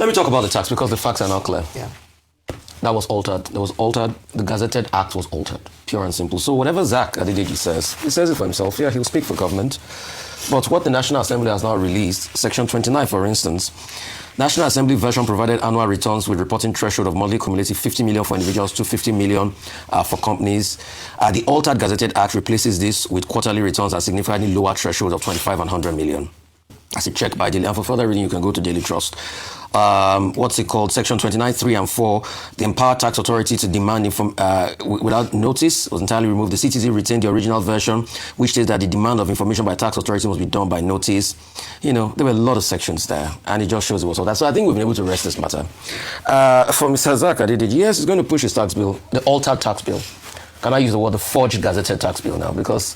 Let me talk about the tax because the facts are not clear. Yeah. That was altered. That was altered. The Gazetted Act was altered. Pure and simple. So whatever Zach Adedeji says, he says it for himself. Yeah, he'll speak for government. But what the National Assembly has now released, Section 29, for instance, National Assembly version provided annual returns with reporting threshold of monthly cumulative 50 million for individuals to 50 million for companies. The altered Gazetted Act replaces this with quarterly returns at significantly lower thresholds of 25 and 100 million. As a check by Daily. And for further reading, you can go to Daily Trust. What's it called? Section 29, 3 and 4. The empowered tax authority to demand without notice was entirely removed. The CTC retained the original version, which states that the demand of information by tax authority must be done by notice. You know, there were a lot of sections there, and it just shows it was all that. So I think we've been able to rest this matter. For Mr. Zach Adedeji, yes, he's going to push his tax bill, the altered tax bill. Can I use the word the forged gazetted tax bill now? Because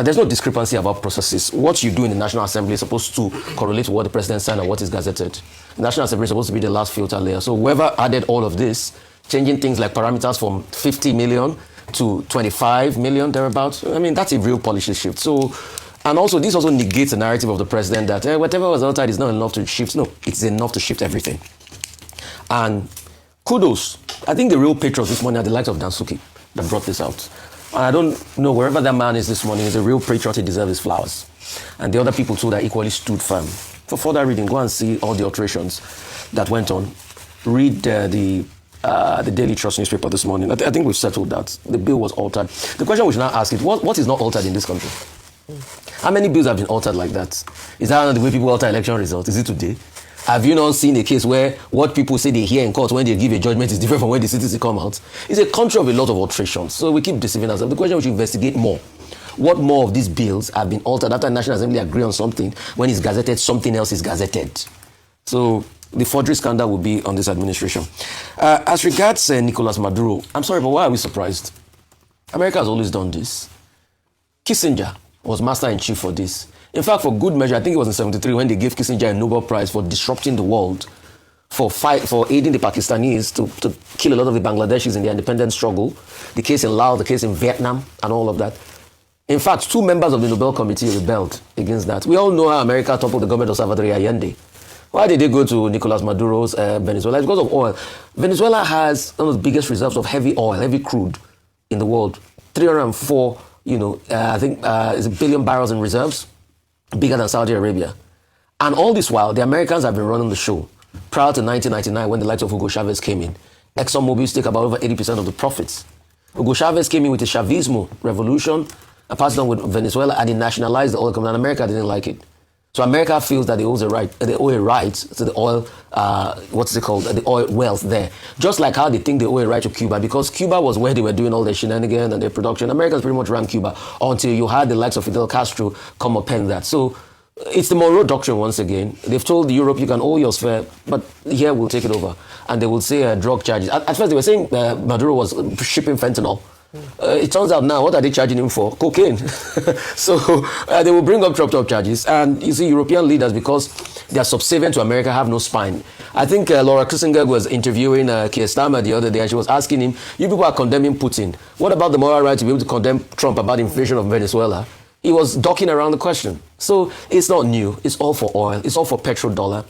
there's no discrepancy about processes. What you do in the National Assembly is supposed to correlate to what the president signed and what is gazetted. The National Assembly is supposed to be the last filter layer. So whoever added all of this, changing things like parameters from 50 million to 25 million, thereabouts, I mean, that's a real policy shift. So, and also, this also negates the narrative of the president that whatever was altered is not enough to shift. No, it's enough to shift everything. And kudos. I think the real patrons this morning are the likes of Dansuki that brought this out. And I don't know, wherever that man is this morning, is a real patriot, he deserves his flowers. And the other people too that equally stood firm. For further reading, go and see all the alterations that went on. Read the Daily Trust newspaper this morning. I think we've settled that. The bill was altered. The question we should now ask is, what is not altered in this country? How many bills have been altered like that? Is that the way people alter election results? Is it today? Have you not seen a case where what people say they hear in court when they give a judgment is different from when the citizens come out? It's a country of a lot of alterations. So we keep deceiving ourselves. The question we should investigate more. What more of these bills have been altered after the National Assembly agree on something when it's gazetted, something else is gazetted? So the forgery scandal will be on this administration. As regards Nicolas Maduro, I'm sorry, but why are we surprised? America has always done this. Kissinger was master-in-chief for this. In fact, for good measure, I think it was in 1973 when they gave Kissinger a Nobel Prize for disrupting the world, for aiding the Pakistanis to kill a lot of the Bangladeshis in their independence struggle, the case in Laos, the case in Vietnam, and all of that. In fact, 2 members of the Nobel Committee rebelled against that. We all know how America toppled the government of Salvador Allende. Why did they go to Nicolas Maduro's Venezuela? It's because of oil. Venezuela has one of the biggest reserves of heavy oil, heavy crude in the world. 304, I think it's 1 billion barrels in reserves. Bigger than Saudi Arabia. And all this while, the Americans have been running the show. Prior to 1999, when the likes of Hugo Chavez came in, ExxonMobil take about over 80% of the profits. Hugo Chavez came in with the Chavismo revolution, passed on with Venezuela, and he nationalized the oil company, and America didn't like it. So America feels that they owe a right to the oil, the oil wealth there. Just like how they think they owe a right to Cuba, because Cuba was where they were doing all their shenanigans and their production. Americans pretty much ran Cuba until you had the likes of Fidel Castro come upend that. So it's the Monroe Doctrine once again. They've told Europe you can owe yours fair, but here we'll take it over. And they will say drug charges. At first they were saying Maduro was shipping fentanyl. It turns out now, what are they charging him for? Cocaine. So they will bring up chopped-up charges. And you see, European leaders, because they are subservient to America, have no spine. I think Laura Kissinger was interviewing Keir Starmer the other day, and she was asking him, you people are condemning Putin. What about the moral right to be able to condemn Trump about the invasion of Venezuela? He was ducking around the question. So it's not new. It's all for oil. It's all for petrodollar.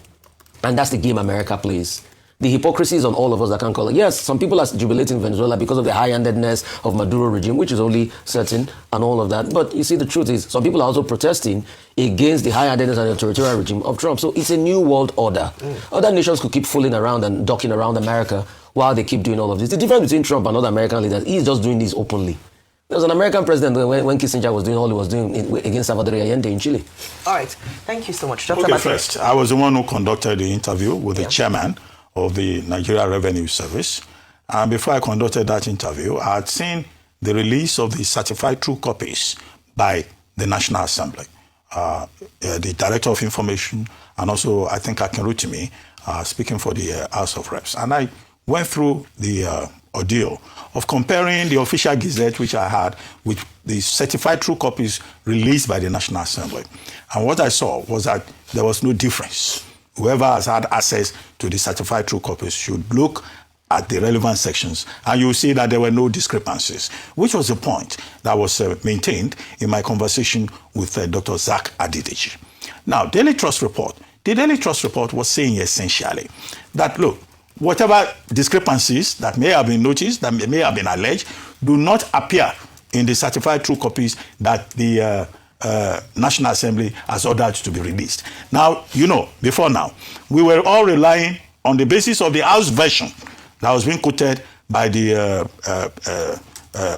And that's the game America plays. The hypocrisy is on all of us that can't call it. Yes, some people are jubilating Venezuela because of the high-handedness of Maduro regime, which is only certain and all of that. But you see, the truth is, some people are also protesting against the high-handedness and authoritarian regime of Trump. So it's a new world order. Other nations could keep fooling around and ducking around America while they keep doing all of this. The difference between Trump and other American leaders, he's just doing this openly. There was an American president when Kissinger was doing all he was doing against Salvador Allende in Chile. All right. Thank you so much. Dr. Okay, Abati. first, I was the one who conducted the interview with the chairman of the Nigeria Revenue Service. And before I conducted that interview, I had seen the release of the certified true copies by the National Assembly. The Director of Information, and also, I think, Akin Rutimi, speaking for the House of Reps. And I went through the ordeal of comparing the official gazette, which I had, with the certified true copies released by the National Assembly. And what I saw was that there was no difference. Whoever has had access to the certified true copies should look at the relevant sections, and you'll see that there were no discrepancies, which was the point that was maintained in my conversation with Dr. Zach Adedeji. Now, Daily Trust report the Daily Trust report was saying essentially that, look, whatever discrepancies that may have been noticed, that may have been alleged, do not appear in the certified true copies that the National Assembly has ordered to be released. Now, before now, we were all relying on the basis of the House version that was being quoted by the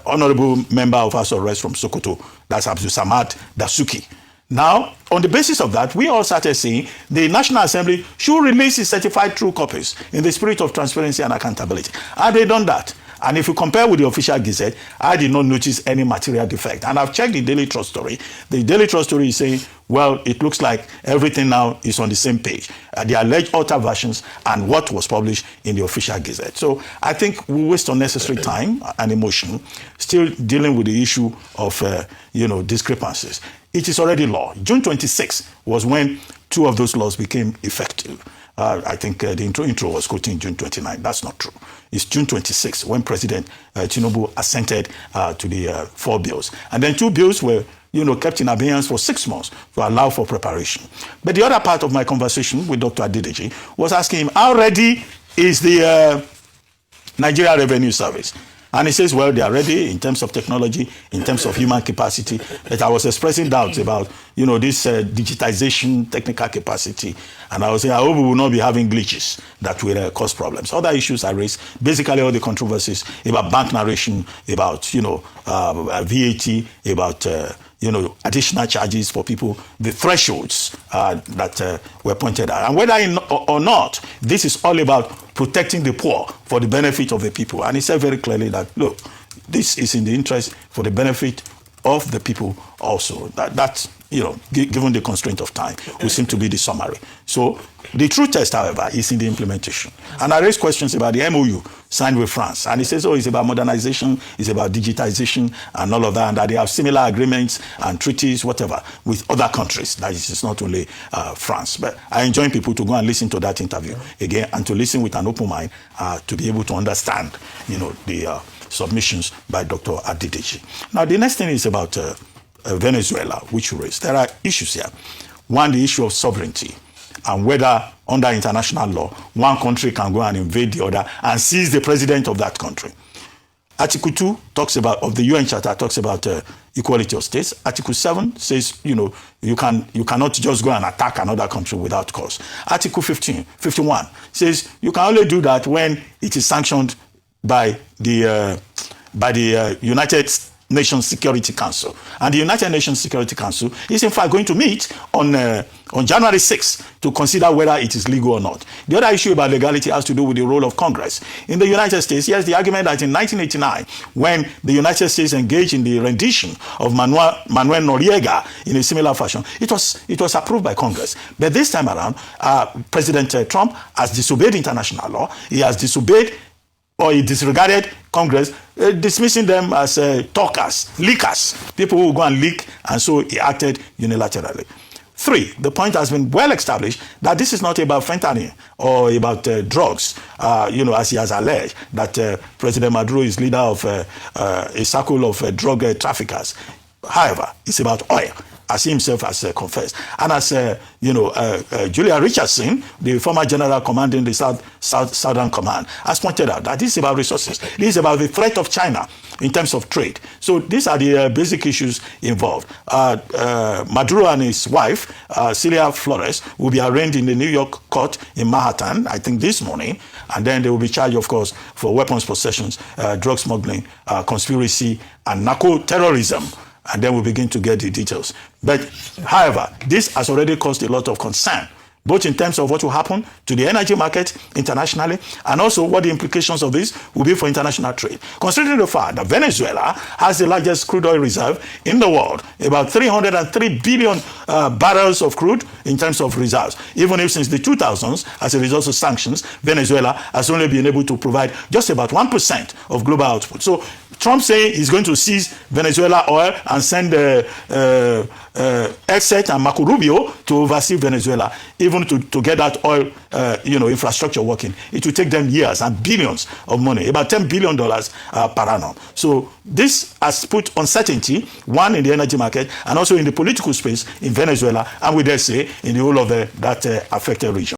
Honorable Member of House of Reps from Sokoto, that's Abdul Samad Dasuki. Now, on the basis of that, we all started saying the National Assembly should release its certified true copies in the spirit of transparency and accountability. And they done that. And if you compare with the official Gazette, I did not notice any material defect. And I've checked the Daily Trust story. The Daily Trust story is saying, well, it looks like everything now is on the same page. The alleged alter versions and what was published in the official Gazette. So I think we waste unnecessary time and emotion still dealing with the issue of, discrepancies. It is already law. June 26 was when 2 of those laws became effective. I think the intro was quoting June 29. That's not true. It's June 26 when President Tinubu assented to the 4 bills. And then 2 bills were, kept in abeyance for 6 months to allow for preparation. But the other part of my conversation with Dr. Adedeji was asking him, how ready is the Nigeria Revenue Service? And he says, well, they are ready in terms of technology, in terms of human capacity. But I was expressing doubts about, this digitization, technical capacity. And I was saying, I hope we will not be having glitches that will cause problems. Other issues I raised, basically all the controversies about bank narration, about, VAT, about, additional charges for people, the thresholds that were pointed out. And whether or not, this is all about protecting the poor for the benefit of the people. And he said very clearly that, look, this is in the interest for the benefit of the people also. That's, given the constraint of time, will seem to be the summary. So the true test, however, is in the implementation. And I raised questions about the MOU signed with France. And he says, it's about modernization, it's about digitization and all of that, and that they have similar agreements and treaties, whatever, with other countries. That is not only France. But I enjoin people to go and listen to that interview again and to listen with an open mind to be able to understand, the submissions by Dr. Adedeji. Now, the next thing is about Venezuela, which you raised. There are issues here. One, the issue of sovereignty and whether under international law, one country can go and invade the other and seize the president of that country. Article 2 of the UN Charter talks about equality of states. Article 7 says, you cannot just go and attack another country without cause. Article 51 says you can only do that when it is sanctioned by the United Nations Security Council. And the United Nations Security Council is in fact going to meet on January 6th to consider whether it is legal or not. The other issue about legality has to do with the role of Congress. In the United States, here's the argument that in 1989, when the United States engaged in the rendition of Manuel Noriega in a similar fashion, it was approved by Congress. But this time around, President Trump has disobeyed international law. He has disobeyed or he disregarded Congress, dismissing them as talkers, leakers, people who go and leak, and so he acted unilaterally. 3, the point has been well established that this is not about fentanyl or about drugs, as he has alleged, that President Maduro is leader of a circle of drug traffickers. However, it's about oil, as he himself has confessed. And as, Julia Richardson, the former general commanding the Southern Command, has pointed out that this is about resources. This is about the threat of China in terms of trade. So these are the basic issues involved. Maduro and his wife, Celia Flores, will be arraigned in the New York court in Manhattan, I think this morning, and then they will be charged, of course, for weapons possessions, drug smuggling, conspiracy, and narco-terrorism. And then we'll begin to get the details. But, however, this has already caused a lot of concern, both in terms of what will happen to the energy market internationally, and also what the implications of this will be for international trade. Considering the fact that Venezuela has the largest crude oil reserve in the world, about 303 billion barrels of crude in terms of reserves. Even if since the 2000s, as a result of sanctions, Venezuela has only been able to provide just about 1% of global output. So Trump saying he's going to seize Venezuela oil and send Exet and Marco Rubio to oversee Venezuela, even to get that oil, infrastructure working. It will take them years and billions of money, about $10 billion per annum. So this has put uncertainty, one, in the energy market and also in the political space in Venezuela, and we dare say in the whole of that affected region.